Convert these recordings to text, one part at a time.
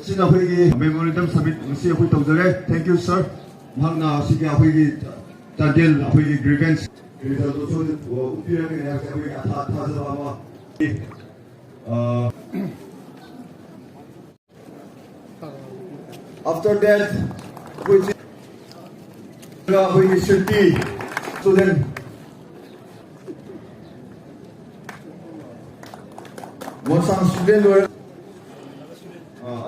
Sina akhoi memorandum submit ngasi akhoi tawjare. Thank you sir. Mahakna sigi akhoi Chandel akhoi grievance result so upira ke ya akhoi atha jawab after that which akhoi shirti student one student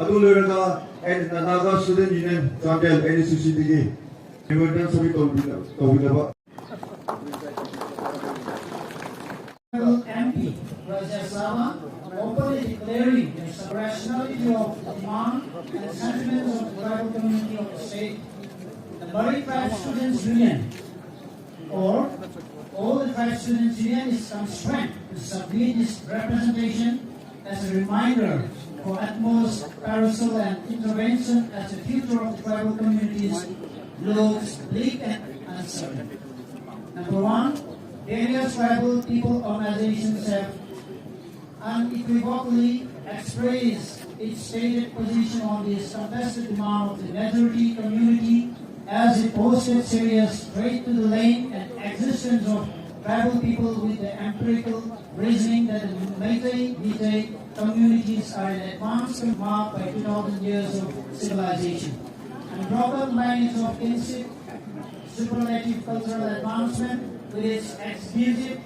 Aduluraga and Naga Student Union, Chandel, NSCCDG. Memorandum submit Tawinaba. MP Rajasava openly declaring the rationality of the demand and the sentiments of the tribal community of the state, the Murray Tribe Students Union, or all the Tribe Students Union is constrained to submit this representation as a reminder for utmost parasol and intervention as the future of the tribal communities looks bleak and uncertain. Number one, various tribal people organizations have unequivocally expressed its stated position on this contested demand of the majority community as it posted serious threat to the lane and existence of tribal people with the empirical reasoning that the Meitei communities are in advance marked by 2,000 years of civilization. And broken lines of kinship, superlative cultural advancement with its exclusive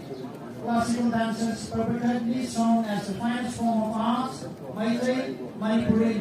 classical dances perpetually shown as the finest form of arts, Meitei, Manipuri